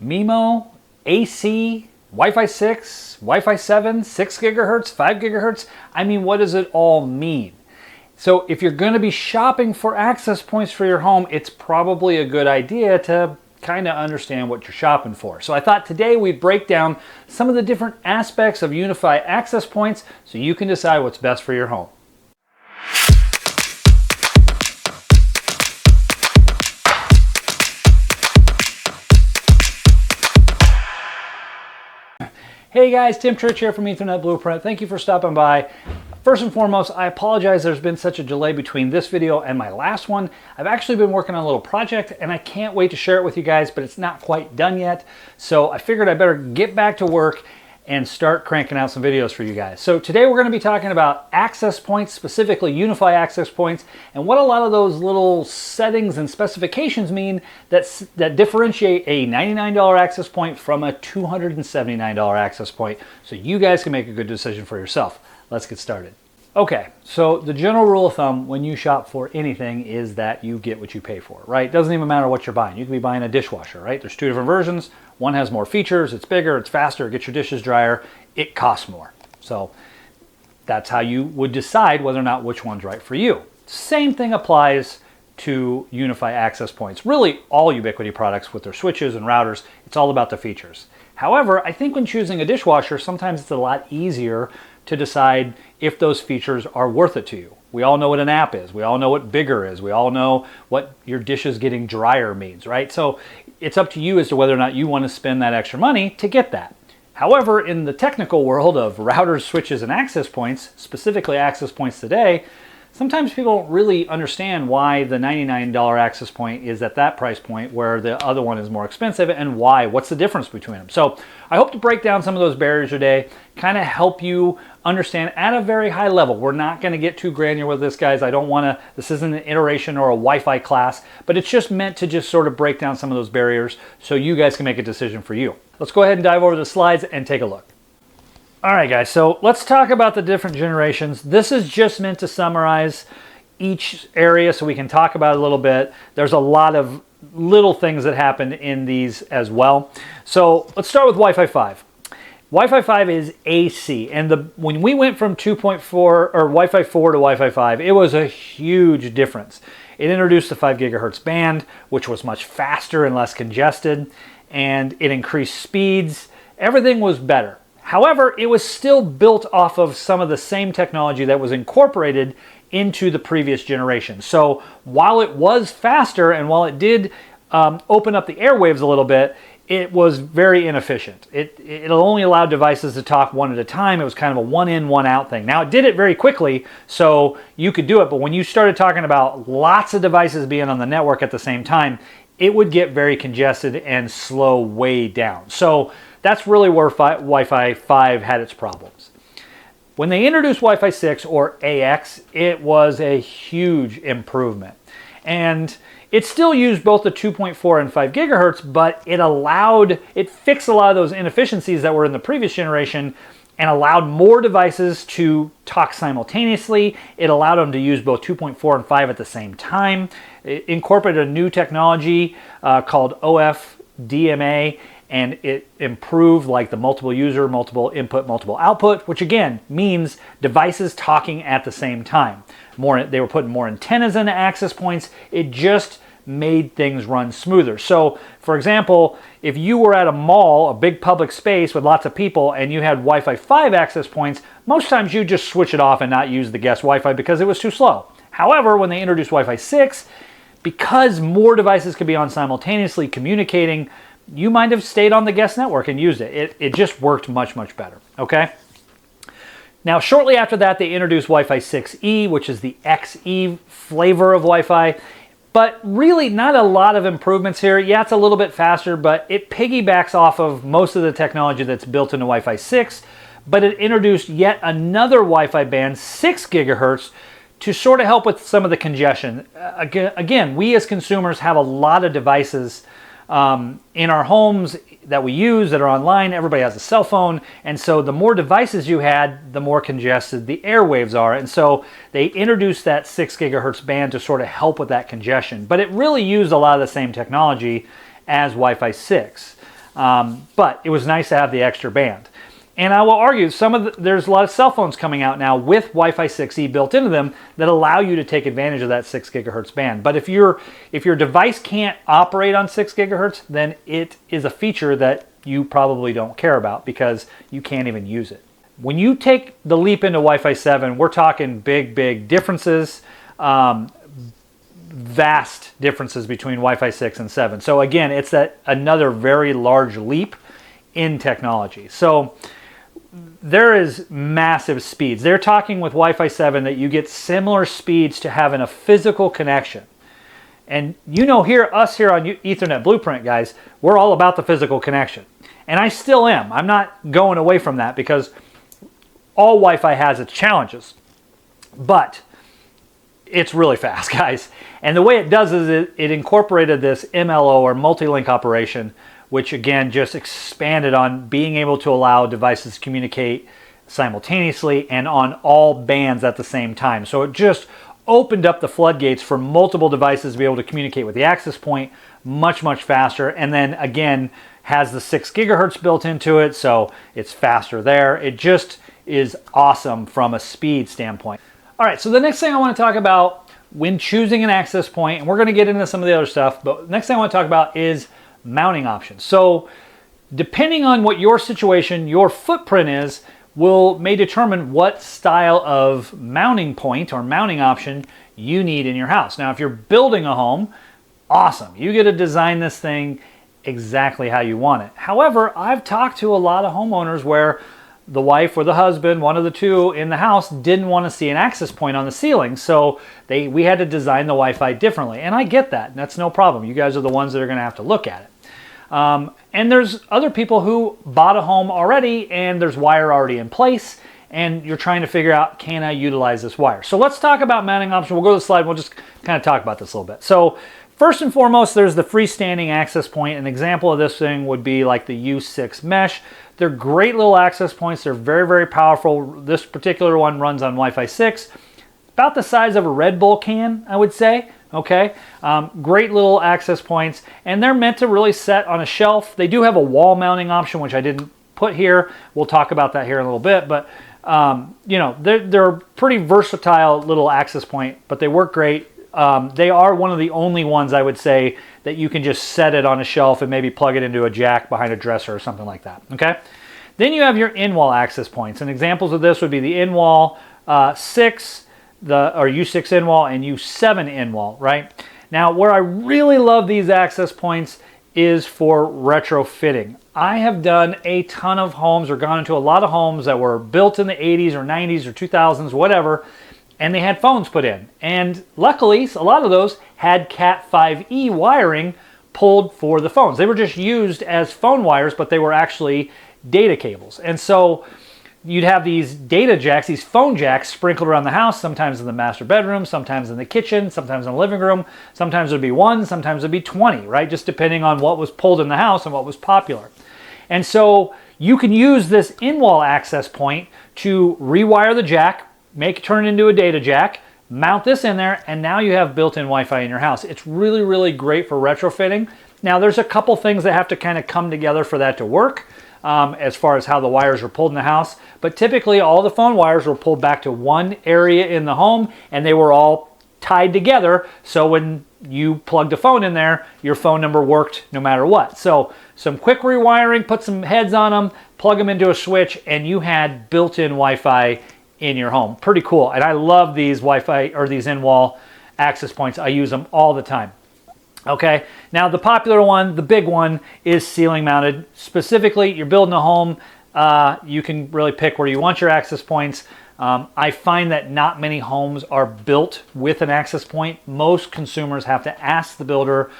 MIMO, AC, Wi-Fi 6, Wi-Fi 7, 6 gigahertz, 5 gigahertz. I mean, what does it all mean? So if you're going to be shopping for access points for your home, it's probably a good idea to kind of understand what you're shopping for. So I thought today we'd break down some of the different aspects of Unifi access points so you can decide what's best for your home. Hey guys, Tim Trich here from Ethernet Blueprint. Thank you for stopping by. First and foremost, I apologize there's been such a delay between this video and my last one. I've actually been working on a little project and I can't wait to share it with you guys, but it's not quite done yet. So I figured I better get back to work and start cranking out some videos for you guys. So today we're going to be talking about access points, specifically Unifi access points, and what a lot of those little settings and specifications mean that differentiate a $99 access point from a $279 access point, so you guys can make a good decision for yourself. Let's get started. Okay, so the general rule of thumb when you shop for anything is that you get what you pay for, right? It doesn't even matter what you're buying. You could be buying a dishwasher, right? There's two different versions. One has more features, it's bigger, it's faster, it gets your dishes drier, it costs more. So that's how you would decide whether or not which one's right for you. Same thing applies to Unifi access points. Really all Ubiquiti products with their switches and routers, it's all about the features. However, I think when choosing a dishwasher, sometimes it's a lot easier to decide if those features are worth it to you. We all know what an app is. We all know what bigger is. We all know what your dishes getting drier means, right? So it's up to you as to whether or not you want to spend that extra money to get that. However, in the technical world of routers, switches, and access points, specifically access points today, sometimes people don't really understand why the $99 access point is at that price point where the other one is more expensive, and why. What's the difference between them? So I hope to break down some of those barriers today, kind of help you understand at a very high level. We're not going to get too granular with this, guys. This isn't an iteration or a Wi-Fi class, but it's just meant to just sort of break down some of those barriers so you guys can make a decision for you. Let's go ahead and dive over the slides and take a look. All right, guys, so let's talk about the different generations. This is just meant to summarize each area so we can talk about it a little bit. There's a lot of little things that happen in these as well. So let's start with Wi-Fi 5. Wi-Fi 5 is AC, and when we went from 2.4 or Wi-Fi 4 to Wi-Fi 5, it was a huge difference. It introduced the 5 gigahertz band, which was much faster and less congested, and it increased speeds. Everything was better. However, it was still built off of some of the same technology that was incorporated into the previous generation. So while it was faster and while it did open up the airwaves a little bit, it was very inefficient. It only allowed devices to talk one at a time. It was kind of a one in, one out thing. Now it did it very quickly, so you could do it, but when you started talking about lots of devices being on the network at the same time, it would get very congested and slow way down. So that's really where Wi-Fi 5 had its problems. When they introduced Wi-Fi 6 or AX, it was a huge improvement. And it still used both the 2.4 and 5 gigahertz, but it fixed a lot of those inefficiencies that were in the previous generation and allowed more devices to talk simultaneously. It allowed them to use both 2.4 and 5 at the same time. It incorporated a new technology called OFDMA, and it improved like the multiple user, multiple input, multiple output, which again means devices talking at the same time. They were putting more antennas into access points. It just made things run smoother. So for example, if you were at a mall, a big public space with lots of people, and you had Wi-Fi 5 access points, most times you just switch it off and not use the guest Wi-Fi because it was too slow. However, when they introduced Wi-Fi 6, because more devices could be on simultaneously communicating, you might have stayed on the guest network and used it. It just worked much, much better, okay? Now, shortly after that, they introduced Wi-Fi 6E, which is the XE flavor of Wi-Fi, but really not a lot of improvements here. Yeah, it's a little bit faster, but it piggybacks off of most of the technology that's built into Wi-Fi 6, but it introduced yet another Wi-Fi band, 6 gigahertz, to sort of help with some of the congestion. Again, we as consumers have a lot of devices in our homes that we use that are online. Everybody has a cell phone, and so the more devices you had, the more congested the airwaves are. And so they introduced that 6 gigahertz band to sort of help with that congestion, but it really used a lot of the same technology as Wi-Fi 6. But it was nice to have the extra band. And I will argue there's a lot of cell phones coming out now with Wi-Fi 6E built into them that allow you to take advantage of that 6 gigahertz band. But if your device can't operate on 6 gigahertz, then it is a feature that you probably don't care about because you can't even use it. When you take the leap into Wi-Fi 7, we're talking big differences, vast differences between Wi-Fi 6 and 7. So again, it's another very large leap in technology. So there is massive speeds. They're talking with Wi-Fi 7 that you get similar speeds to having a physical connection. And you know, us here on Ethernet Blueprint, guys, we're all about the physical connection. And I still am. I'm not going away from that because all Wi-Fi has its challenges. But it's really fast, guys. And the way it does is it incorporated this MLO or multi-link operation, which again just expanded on being able to allow devices to communicate simultaneously and on all bands at the same time. So it just opened up the floodgates for multiple devices to be able to communicate with the access point much faster. And then again, has the 6 gigahertz built into it, so it's faster there. It just is awesome from a speed standpoint. All right, so the next thing I want to talk about when choosing an access point, and we're going to get into some of the other stuff, but the next thing I want to talk about is mounting options. So depending on what your situation, your footprint is, may determine what style of mounting point or mounting option you need in your house. Now, if you're building a home, awesome. You get to design this thing exactly how you want it. However, I've talked to a lot of homeowners where the wife or the husband, one of the two in the house, didn't want to see an access point on the ceiling. So we had to design the Wi-Fi differently. And I get that. That's no problem. You guys are the ones that are going to have to look at it. And there's other people who bought a home already and there's wire already in place and you're trying to figure out, can I utilize this wire? So let's talk about mounting options. We'll go to the slide and we'll just kind of talk about this a little bit. So first and foremost, there's the freestanding access point. An example of this thing would be like the U6 mesh. They're great little access points. They're very powerful. This particular one runs on Wi-Fi 6. About the size of a Red Bull can, I would say. Okay, great little access points, and they're meant to really set on a shelf. They do have a wall mounting option, which I didn't put here. We'll talk about that here in a little bit, but you know, they're pretty versatile little access point, but they work great. They are one of the only ones I would say that you can just set it on a shelf and maybe plug it into a jack behind a dresser or something like that. Okay, then you have your in-wall access points, and examples of this would be the in-wall 6. Or U6 in-wall and U7 in-wall, right? Now, where I really love these access points is for retrofitting. I have done a ton of homes or gone into a lot of homes that were built in the 80s or 90s or 2000s, whatever, and they had phones put in. And luckily, a lot of those had Cat5e wiring pulled for the phones. They were just used as phone wires, but they were actually data cables. And so you'd have these data jacks, these phone jacks sprinkled around the house, sometimes in the master bedroom, sometimes in the kitchen, sometimes in the living room. Sometimes it'd be 1, sometimes it'd be 20, right? Just depending on what was pulled in the house and what was popular. And so you can use this in-wall access point to rewire the jack, turn it into a data jack, mount this in there, and now you have built-in Wi-Fi in your house. It's really great for retrofitting. Now, there's a couple things that have to kind of come together for that to work. As far as how the wires are pulled in the house. But typically all the phone wires were pulled back to one area in the home and they were all tied together. So when you plugged a phone in there, your phone number worked no matter what. So some quick rewiring, put some heads on them, plug them into a switch, and you had built-in Wi-Fi in your home. Pretty cool. And I love these Wi-Fi or these in-wall access points. I use them all the time. Okay, now the popular one, the big one, is ceiling mounted. Specifically, you're building a home, you can really pick where you want your access points. I find that not many homes are built with an access point. Most consumers have to ask the builder,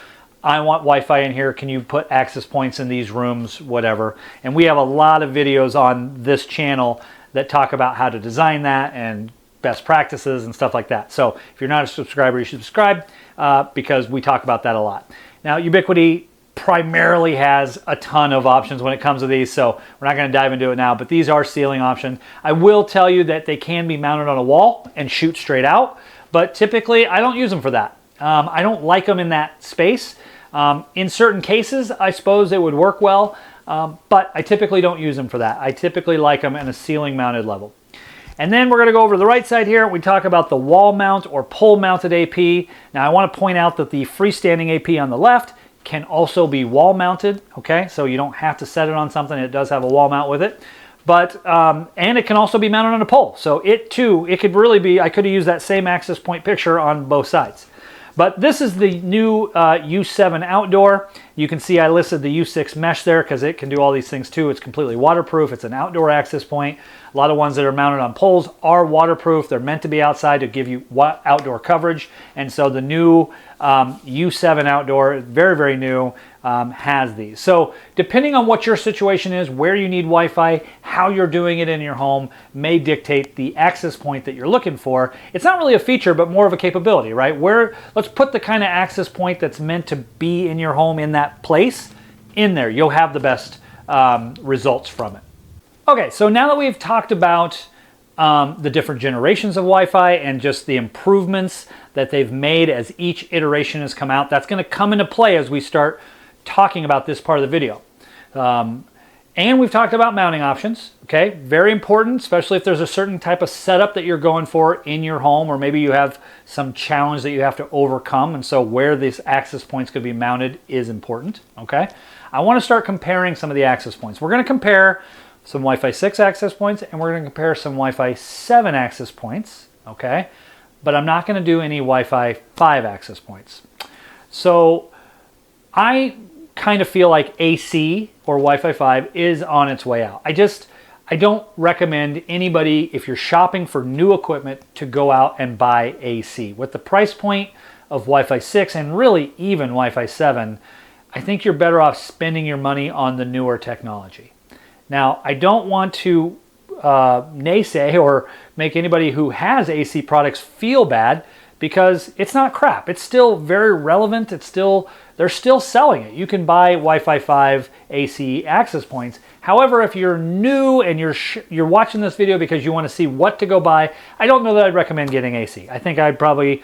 I want Wi-Fi in here, can you put access points in these rooms, whatever. And we have a lot of videos on this channel that talk about how to design that and best practices and stuff like that. So if you're not a subscriber, you should subscribe because we talk about that a lot. Now, Ubiquiti primarily has a ton of options when it comes to these, so we're not going to dive into it now, but these are ceiling options. I will tell you that they can be mounted on a wall and shoot straight out, but typically I don't use them for that. I don't like them in that space. In certain cases, I suppose it would work well, but I typically don't use them for that. I typically like them in a ceiling mounted level. And then we're going to go over to the right side here. We talk about the wall mount or pole mounted AP. Now I want to point out that the freestanding AP on the left can also be wall mounted, okay? So you don't have to set it on something. It does have a wall mount with it. But, and it can also be mounted on a pole. So it too, it could really be, I could have used that same access point picture on both sides. But this is the new U7 outdoor. You can see I listed the U6 mesh there because it can do all these things too. It's completely waterproof. It's an outdoor access point. A lot of ones that are mounted on poles are waterproof. They're meant to be outside to give you outdoor coverage. And so the new U7 outdoor, very, very new, has these. So depending on what your situation is, where you need Wi-Fi, how you're doing it in your home may dictate the access point that you're looking for. It's not really a feature, but more of a capability, right? Let's put the kind of access point that's meant to be in your home in that place in there. You'll have the best results from it. Okay, so now that we've talked about the different generations of Wi-Fi and just the improvements that they've made as each iteration has come out, that's going to come into play as we start talking about this part of the video. And we've talked about mounting options, okay? Very important, especially if there's a certain type of setup that you're going for in your home, or maybe you have some challenge that you have to overcome, and so where these access points could be mounted is important, okay? I want to start comparing some of the access points. We're going to compare some Wi-Fi 6 access points, and we're going to compare some Wi-Fi 7 access points, okay? But I'm not going to do any Wi-Fi 5 access points. So I kind of feel like AC or Wi-Fi 5 is on its way out. I don't recommend anybody, if you're shopping for new equipment, to go out and buy AC. With the price point of Wi-Fi 6 and really even Wi-Fi 7, I think you're better off spending your money on the newer technology. Now, I don't want to naysay or make anybody who has AC products feel bad, because it's not crap. It's still very relevant. They're still selling it. You can buy Wi-Fi 5 AC access points. However, if you're new and you're watching this video because you want to see what to go buy, I don't know that I'd recommend getting AC. I think I'd probably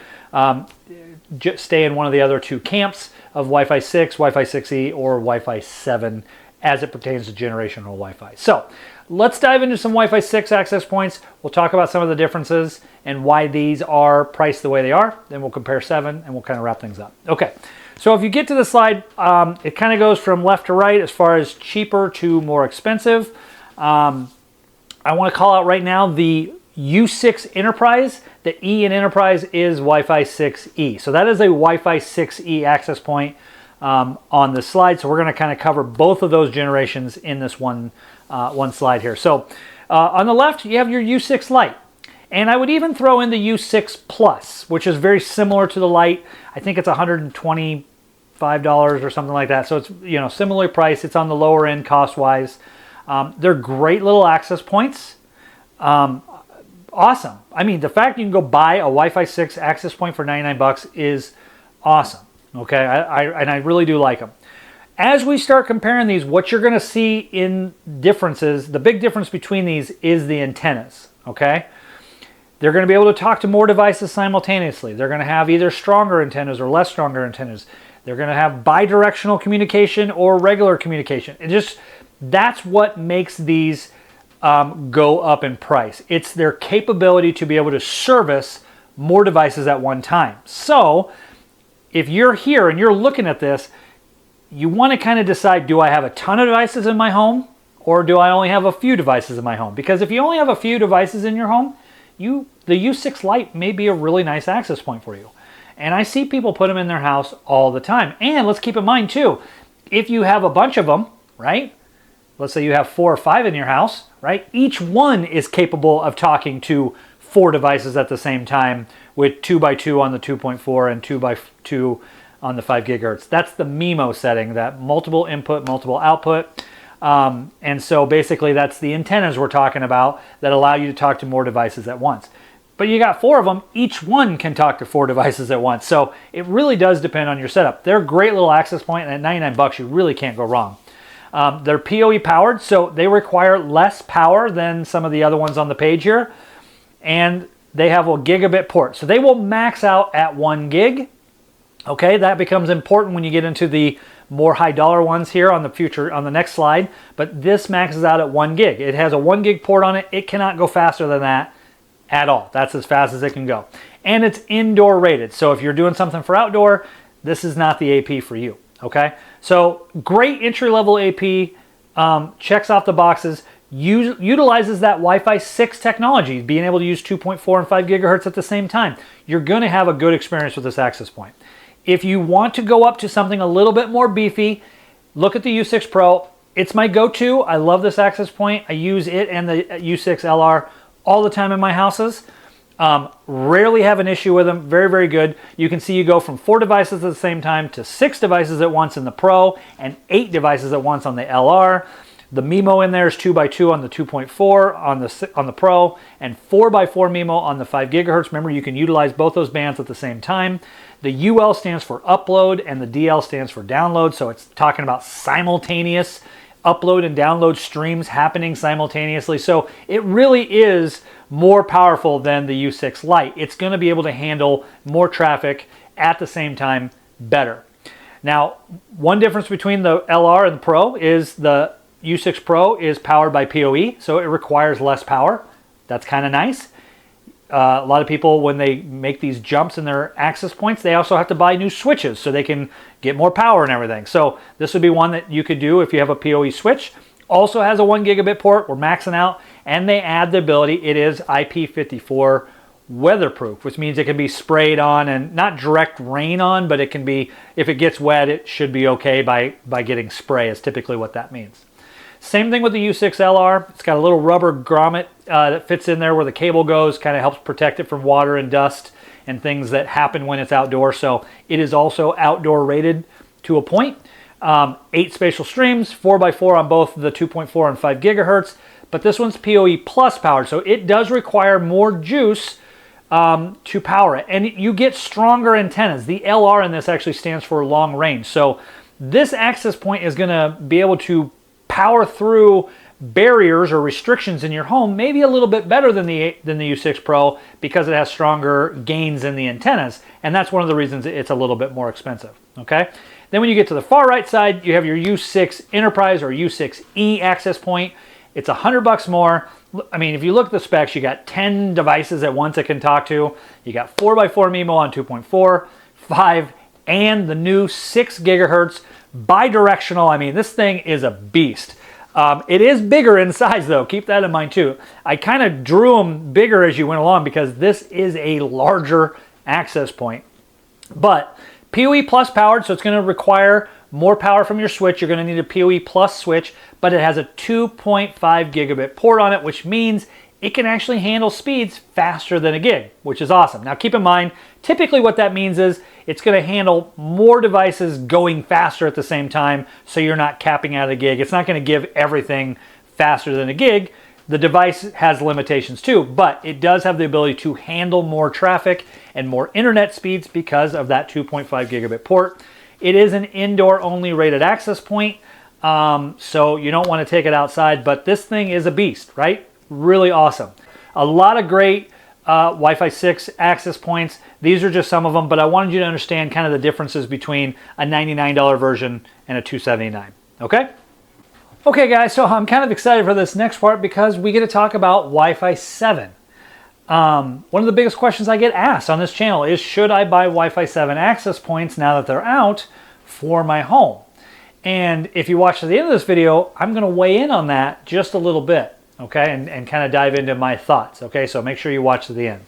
stay in one of the other two camps of Wi-Fi 6, Wi-Fi 6E, or Wi-Fi 7 as it pertains to generational Wi-Fi. So let's dive into some Wi-Fi 6 access points. We'll talk about some of the differences and why these are priced the way they are. Then we'll compare 7 and we'll kind of wrap things up. Okay, so if you get to the slide, it kind of goes from left to right as far as cheaper to more expensive. I want to call out right now the U6 Enterprise. The E in Enterprise is Wi-Fi 6E. So that is a Wi-Fi 6E access point on the slide. So we're going to kind of cover both of those generations in this one slide here. So on the left, you have your U6 Lite. And I would even throw in the U6 Plus, which is very similar to the Lite. I think it's $125 or something like that. So it's, you know, similarly priced. It's on the lower end cost-wise. They're great little access points. Awesome. I mean, the fact you can go buy a Wi-Fi 6 access point for 99 bucks is awesome. Okay, and I really do like them. As we start comparing these, what you're going to see in differences, the big difference between these is the antennas, okay? They're going to be able to talk to more devices simultaneously. They're going to have either stronger antennas or less stronger antennas. They're going to have bidirectional communication or regular communication. That's what makes these go up in price. It's their capability to be able to service more devices at one time. So if you're here and you're looking at this, you want to kind of decide, do I have a ton of devices in my home, or do I only have a few devices in my home? Because if you only have a few devices in your home, the U6 Lite may be a really nice access point for you. And I see people put them in their house all the time. And let's keep in mind too, if you have a bunch of them, right? Let's say you have 4 or 5 in your house, right? Each one is capable of talking to 4 devices at the same time with 2x2 on the 2.4 and 2x2 on the 5 gigahertz. That's the MIMO setting, that multiple input, multiple output. And so basically that's the antennas we're talking about that allow you to talk to more devices at once. But you got 4 of them, each one can talk to 4 devices at once. So it really does depend on your setup. They're a great little access point, and at 99 bucks, you really can't go wrong. They're PoE powered, so they require less power than some of the other ones on the page here. And they have a gigabit port. So they will max out at 1 gig. Okay, that becomes important when you get into the more high dollar ones here on the next slide, but this maxes out at 1 gig. It has a 1 gig port on it. It cannot go faster than that at all. That's as fast as it can go. And it's indoor rated. So if you're doing something for outdoor, this is not the AP for you. Okay, so great entry-level AP, checks off the boxes, utilizes that Wi-Fi 6 technology, being able to use 2.4 and 5 gigahertz at the same time. You're going to have a good experience with this access point. If you want to go up to something a little bit more beefy, look at the U6 Pro. It's my go-to. I love this access point. I use it and the U6 LR all the time in my houses. Rarely have an issue with them. Very, very good. You can see you go from 4 devices at the same time to 6 devices at once in the Pro and 8 devices at once on the LR. The MIMO in there is 2x2 on the 2.4 on the Pro and 4x4 MIMO on the 5 gigahertz. Remember, you can utilize both those bands at the same time. The UL stands for upload and the DL stands for download. So it's talking about simultaneous upload and download streams happening simultaneously. So it really is more powerful than the U6 Lite. It's going to be able to handle more traffic at the same time better. Now, one difference between the LR and the Pro is the U6 Pro is powered by PoE, so it requires less power. That's kind of nice. A lot of people, when they make these jumps in their access points, they also have to buy new switches so they can get more power and everything. So this would be one that you could do if you have a PoE switch. Also has a 1 gigabit port. We're maxing out, and they add the ability. It is IP54 weatherproof, which means it can be sprayed on and not direct rain on, but it can be, if it gets wet, it should be okay by getting spray is typically what that means. Same thing with the U6 LR. It's got a little rubber grommet that fits in there where the cable goes, kind of helps protect it from water and dust and things that happen when it's outdoor. So it is also outdoor rated to a point. 8 spatial streams, 4x4 on both the 2.4 and 5 gigahertz, but this one's PoE Plus powered, so it does require more juice to power it. And you get stronger antennas. The LR in this actually stands for long range. So this access point is going to be able to power through barriers or restrictions in your home maybe a little bit better than the U6 Pro because it has stronger gains in the antennas, and that's one of the reasons it's a little bit more expensive. Okay, then when you get to the far right side, you have your U6 Enterprise or U6E access point. It's $100 more. I mean, if you look at the specs, you got 10 devices at once it can talk to. You got 4x4 MIMO on 2.4, 5, and the new 6 gigahertz bidirectional. I mean, this thing is a beast. It is bigger in size, though. Keep that in mind, too. I kind of drew them bigger as you went along because this is a larger access point. But PoE Plus powered, so it's going to require more power from your switch. You're going to need a PoE Plus switch, but it has a 2.5 gigabit port on it, which means it can actually handle speeds faster than a gig, which is awesome. Now, keep in mind, typically what that means is it's going to handle more devices going faster at the same time, so you're not capping out a gig. It's not going to give everything faster than a gig. The device has limitations too, but it does have the ability to handle more traffic and more internet speeds because of that 2.5 gigabit port. It is an indoor-only rated access point, so you don't want to take it outside, but this thing is a beast, right? Really awesome. A lot of great Wi-Fi 6 access points. These are just some of them, but I wanted you to understand kind of the differences between a $99 version and a $279, okay? Okay guys, so I'm kind of excited for this next part because we get to talk about Wi-Fi 7. One of the biggest questions I get asked on this channel is, should I buy Wi-Fi 7 access points now that they're out for my home? And if you watch to the end of this video, I'm going to weigh in on that just a little bit, okay, and kind of dive into my thoughts, okay? So make sure you watch to the end.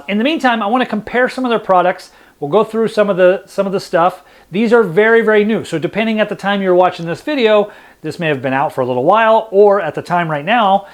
In the meantime, I want to compare some of their products. We'll go through some of the stuff. These are very, very new. So depending at the time you're watching this video, this may have been out for a little while, or at the time right now,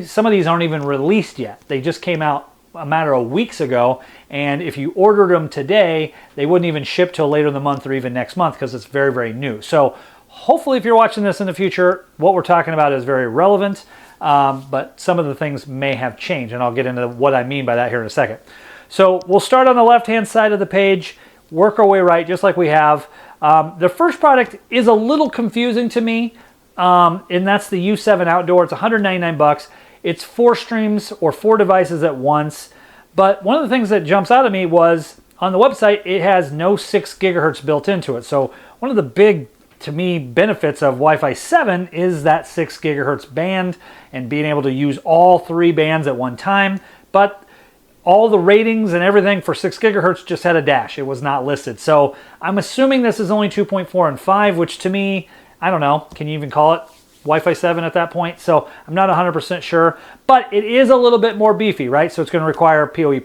some of these aren't even released yet. They just came out a matter of weeks ago, and if you ordered them today, they wouldn't even ship till later in the month or even next month because it's very, very new. So hopefully if you're watching this in the future, what we're talking about is very relevant, but some of the things may have changed, and I'll get into what I mean by that here in a second. So we'll start on the left-hand side of the page, work our way right, just like we have. The first product is a little confusing to me, and that's the U7 Outdoor. It's $199. It's 4 streams or 4 devices at once. But one of the things that jumps out at me was on the website, it has no 6 gigahertz built into it. So one of the big, to me, benefits of Wi-Fi 7 is that 6 gigahertz band and being able to use all 3 bands at one time. But all the ratings and everything for 6 gigahertz just had a dash. It was not listed. So I'm assuming this is only 2.4 and 5, which to me, I don't know, can you even call it Wi-Fi 7 at that point? So I'm not 100% sure, but it is a little bit more beefy, right? So it's going to require PoE+.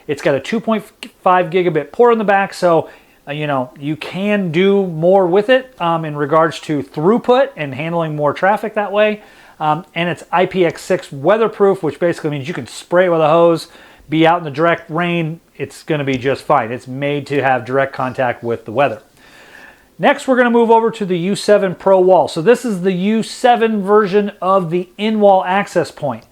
It's got a 2.5 gigabit port in the back, so you know, you can do more with it in regards to throughput and handling more traffic that way. And it's IPX6 weatherproof, which basically means you can spray it with a hose, be out in the direct rain, it's going to be just fine. It's made to have direct contact with the weather. Next, we're going to move over to the U7 Pro wall. So this is the U7 version of the in-wall access point.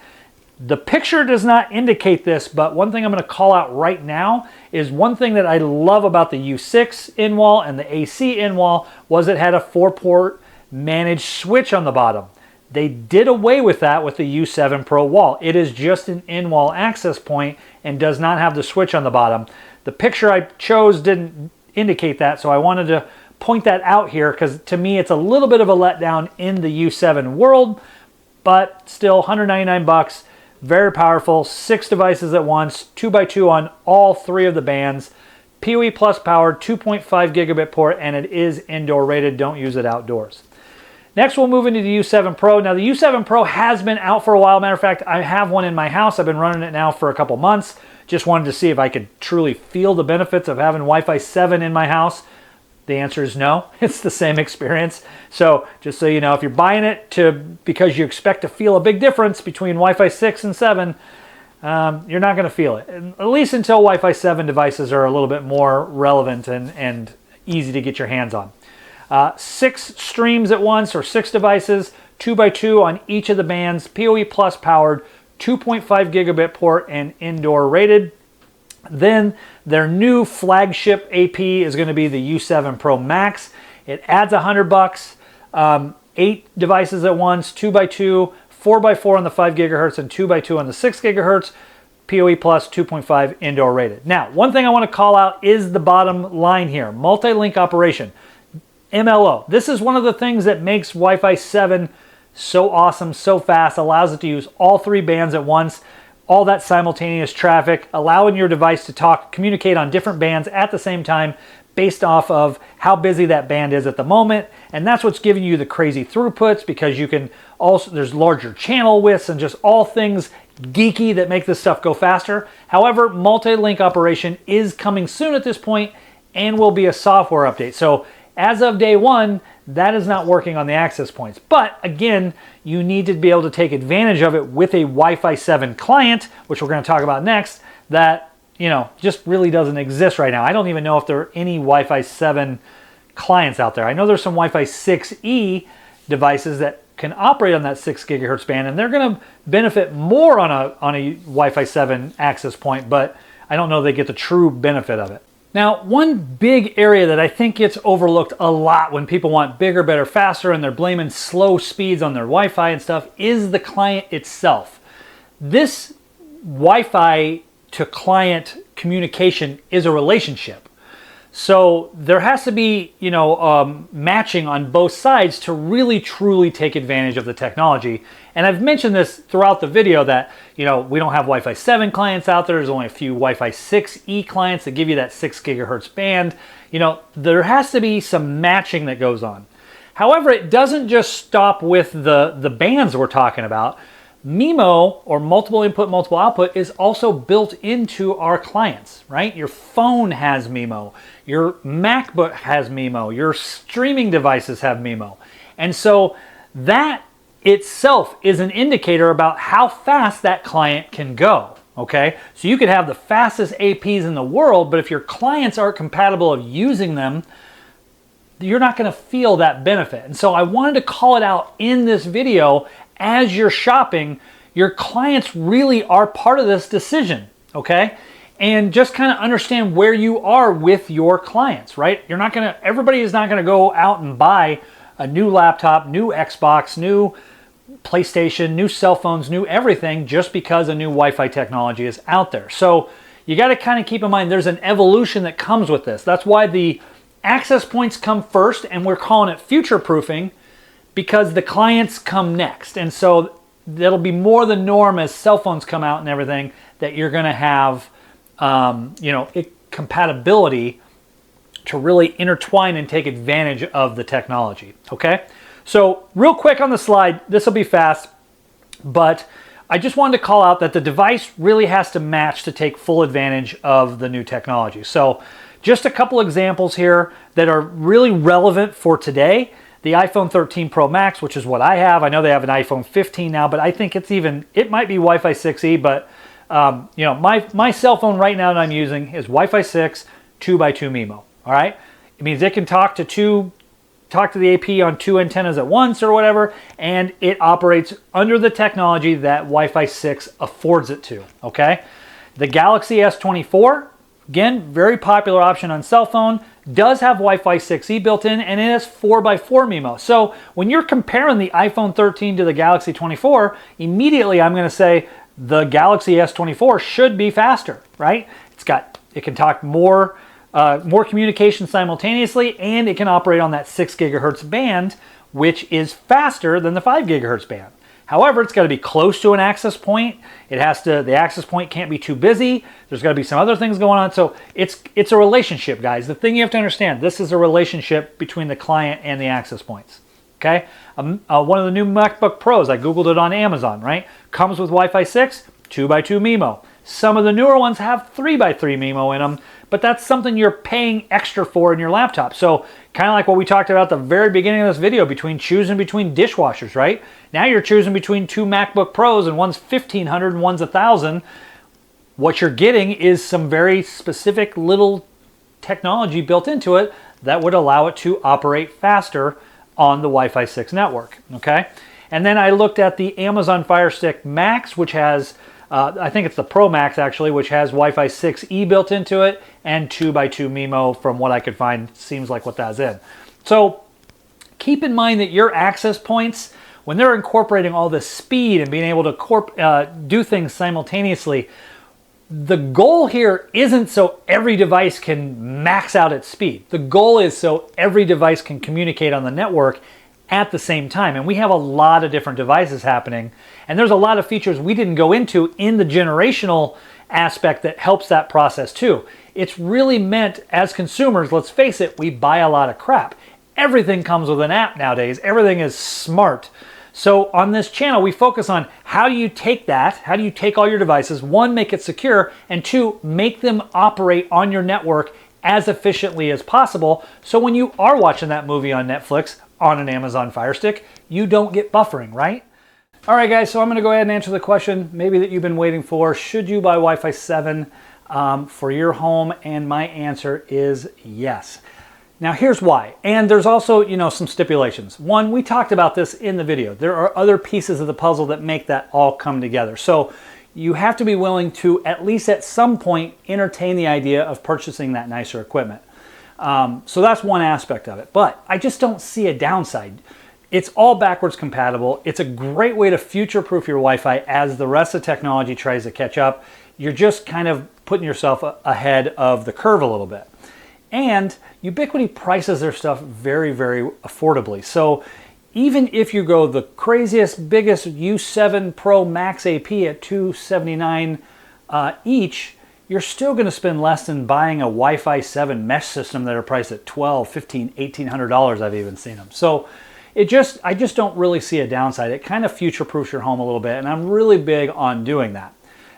The picture does not indicate this, but one thing I'm going to call out right now is one thing that I love about the U6 in-wall and the AC in-wall was it had a 4-port managed switch on the bottom. They did away with that with the U7 Pro wall. It is just an in-wall access point and does not have the switch on the bottom. The picture I chose didn't indicate that, so I wanted to point that out here because to me it's a little bit of a letdown in the U7 world, but still $199. Very powerful, 6 devices at once, 2x2 on all 3 of the bands, PoE Plus powered, 2.5 gigabit port, and it is indoor rated. Don't use it outdoors. Next, we'll move into the U7 Pro. Now, the U7 Pro has been out for a while. Matter of fact, I have one in my house. I've been running it now for a couple months. Just wanted to see if I could truly feel the benefits of having Wi-Fi 7 in my house. The answer is no. It's the same experience. So just so you know, if you're buying it because you expect to feel a big difference between Wi-Fi 6 and 7, you're not going to feel it. At least until Wi-Fi 7 devices are a little bit more relevant and easy to get your hands on. 6 streams at once, or 6 devices, 2x2 on each of the bands, PoE Plus powered, 2.5 gigabit port, and indoor rated. Then their new flagship AP is going to be the U7 Pro Max. It adds $100, 8 devices at once, 2x2, 4x4 on the 5 gigahertz, and 2x2 on the 6 gigahertz, PoE Plus 2.5 indoor rated. Now, one thing I want to call out is the bottom line here, multi-link operation, MLO. This is one of the things that makes Wi-Fi 7 so awesome, so fast, allows it to use all 3 bands at once. All that simultaneous traffic, allowing your device to communicate on different bands at the same time based off of how busy that band is at the moment. And that's what's giving you the crazy throughputs, because you can also, there's larger channel widths and just all things geeky that make this stuff go faster. However, multi-link operation is coming soon at this point and will be a software update. So as of day 1, that is not working on the access points. But again, you need to be able to take advantage of it with a Wi-Fi 7 client, which we're going to talk about next, that, you know, just really doesn't exist right now. I don't even know if there are any Wi-Fi 7 clients out there. I know there's some Wi-Fi 6E devices that can operate on that 6 gigahertz band, and they're going to benefit more on a Wi-Fi 7 access point, but I don't know they get the true benefit of it. Now, one big area that I think gets overlooked a lot when people want bigger, better, faster, and they're blaming slow speeds on their Wi-Fi and stuff is the client itself. This Wi-Fi to client communication is a relationship. So there has to be, you know, matching on both sides to really truly take advantage of the technology. And I've mentioned this throughout the video that, you know, we don't have Wi-Fi 7 clients out there. There's only a few Wi-Fi 6E clients that give you that 6 gigahertz band. You know, there has to be some matching that goes on. However, it doesn't just stop with the bands we're talking about. MIMO, or multiple input, multiple output, is also built into our clients, right? Your phone has MIMO, your MacBook has MIMO, your streaming devices have MIMO. And so that itself is an indicator about how fast that client can go, okay? So you could have the fastest APs in the world, but if your clients aren't compatible of using them, you're not gonna feel that benefit. And so I wanted to call it out in this video. As you're shopping, your clients really are part of this decision, okay? And just kind of understand where you are with your clients, right? Everybody is not gonna go out and buy a new laptop, new Xbox, new PlayStation, new cell phones, new everything just because a new Wi-Fi technology is out there. So you got to kind of keep in mind there's an evolution that comes with this. That's why the access points come first, and we're calling it future proofing because the clients come next. And so that'll be more the norm as cell phones come out and everything, that you're going to have compatibility to really intertwine and take advantage of the technology. Okay, so real quick on the slide, this will be fast, but I just wanted to call out that the device really has to match to take full advantage of the new technology. So just a couple examples here that are really relevant for today. The iPhone 13 Pro Max, which is what I have. I know they have an iPhone 15 now, but I think it might be Wi-Fi 6E, but my cell phone right now that I'm using is Wi-Fi 6 2x2 MIMO. All right, it means it can talk to the AP on 2 antennas at once or whatever, and it operates under the technology that Wi-Fi 6 affords it to. Okay, the Galaxy S24, again, very popular option on cell phone, does have Wi-Fi 6E built in, and it has 4x4 MIMO. So when you're comparing the iPhone 13 to the Galaxy 24, immediately I'm going to say the Galaxy S24 should be faster, right? It can talk more communication simultaneously, and it can operate on that 6 gigahertz band, which is faster than the 5 gigahertz band. However, it's got to be close to an access point. The access point can't be too busy. There's got to be some other things going on. So it's a relationship, guys. The thing you have to understand, this is a relationship between the client and the access points. Okay? One of the new MacBook Pros, I Googled it on Amazon, right? Comes with Wi-Fi 6, 2x2 MIMO. Some of the newer ones have 3x3 MIMO in them, but that's something you're paying extra for in your laptop. So kind of like what we talked about at the very beginning of this video, choosing between dishwashers, right? Now you're choosing between 2 MacBook Pros, and one's $1,500 and one's $1,000. What you're getting is some very specific little technology built into it that would allow it to operate faster on the Wi-Fi 6 network, okay? And then I looked at the Amazon Fire Stick Max, which has I think it's the Pro Max actually, which has Wi-Fi 6E built into it and 2x2 MIMO from what I could find. Seems like what that's in. So keep in mind that your access points, when they're incorporating all this speed and being able to do things simultaneously, the goal here isn't so every device can max out its speed. The goal is so every device can communicate on the network at the same time. And we have a lot of different devices happening, and there's a lot of features we didn't go into in the generational aspect that helps that process too. It's really meant, as consumers, let's face it, we buy a lot of crap. Everything comes with an app nowadays. Everything is smart. So on this channel, we focus on how do you take all your devices, one, make it secure, and two, make them operate on your network as efficiently as possible. So when you are watching that movie on Netflix, on an Amazon Fire Stick, you don't get buffering, right? All right, guys, so I'm gonna go ahead and answer the question maybe that you've been waiting for. Should you buy Wi-Fi 7 for your home? And my answer is yes. Now here's why. And there's also, some stipulations. One, we talked about this in the video. There are other pieces of the puzzle that make that all come together. So you have to be willing to, at least at some point, entertain the idea of purchasing that nicer equipment. So that's one aspect of it, but I just don't see a downside. It's all backwards compatible. It's a great way to future-proof your Wi-Fi as the rest of the technology tries to catch up. You're just kind of putting yourself ahead of the curve a little bit. And Ubiquiti prices their stuff very, very affordably. So even if you go the craziest, biggest U7 Pro Max AP at $279 each, you're still going to spend less than buying a Wi-Fi 7 mesh system that are priced at $1,200, $1,500, $1,800. I've even seen them. So I just don't really see a downside. It kind of future-proofs your home a little bit, and I'm really big on doing that.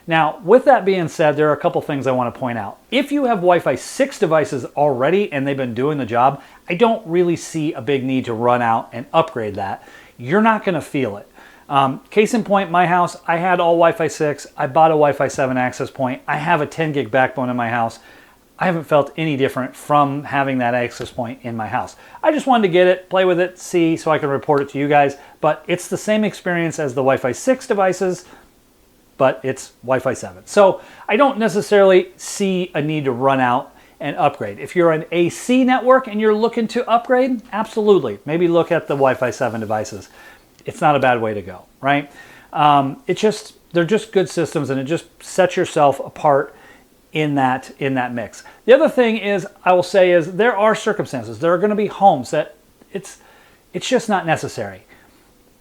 Now, with that being said, there are a couple things I want to point out. If you have Wi-Fi 6 devices already and they've been doing the job, I don't really see a big need to run out and upgrade that. You're not going to feel it. Case in point, my house, I had all Wi-Fi 6. I bought a Wi-Fi 7 access point. I have a 10 gig backbone in my house. I haven't felt any different from having that access point in my house. I just wanted to get it, play with it, see, so I can report it to you guys. But it's the same experience as the Wi-Fi 6 devices, but it's Wi-Fi 7. So I don't necessarily see a need to run out and upgrade. If you're an AC network and you're looking to upgrade, absolutely. Maybe look at the Wi-Fi 7 devices. It's not a bad way to go, right? They're just good systems, and it just sets yourself apart in that mix. The other thing is, I will say, is there are circumstances. There are going to be homes that it's just not necessary.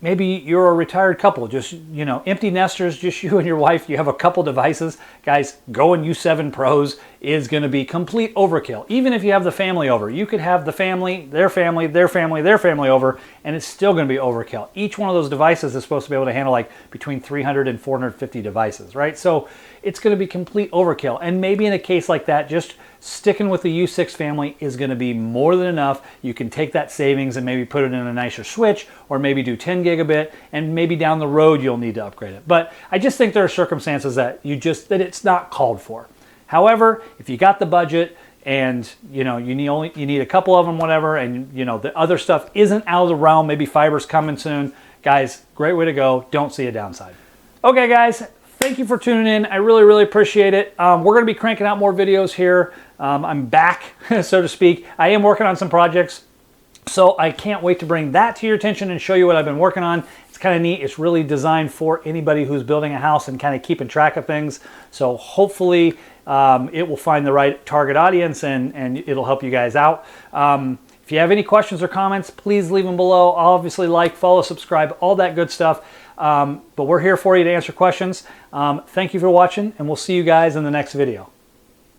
Maybe you're a retired couple, just, you know, empty nesters, just you and your wife, you have a couple devices. Guys, going U7 Pros is going to be complete overkill. Even if you have the family over, you could have the family, their family, their family, their family over, and it's still going to be overkill. Each one of those devices is supposed to be able to handle like between 300 and 450 devices, right? So it's going to be complete overkill. And maybe in a case like that, just sticking with the U6 family is going to be more than enough. You can take that savings and maybe put it in a nicer switch, or maybe do 10 gigabit, and maybe down the road you'll need to upgrade it. But I just think there are circumstances that it's not called for. However, if you got the budget and you know you need a couple of them, whatever, and you know the other stuff isn't out of the realm, maybe fiber's coming soon, guys, great way to go. Don't see a downside. Okay, guys. Thank you for tuning in. I really, really appreciate it. We're going to be cranking out more videos here. I'm back, so to speak. I am working on some projects, so I can't wait to bring that to your attention and show you what I've been working on. It's kind of neat. It's really designed for anybody who's building a house and kind of keeping track of things. So hopefully it will find the right target audience and it'll help you guys out. If you have any questions or comments, please leave them below. Obviously, like, follow, subscribe, all that good stuff. But we're here for you to answer questions. Thank you for watching, and we'll see you guys in the next video.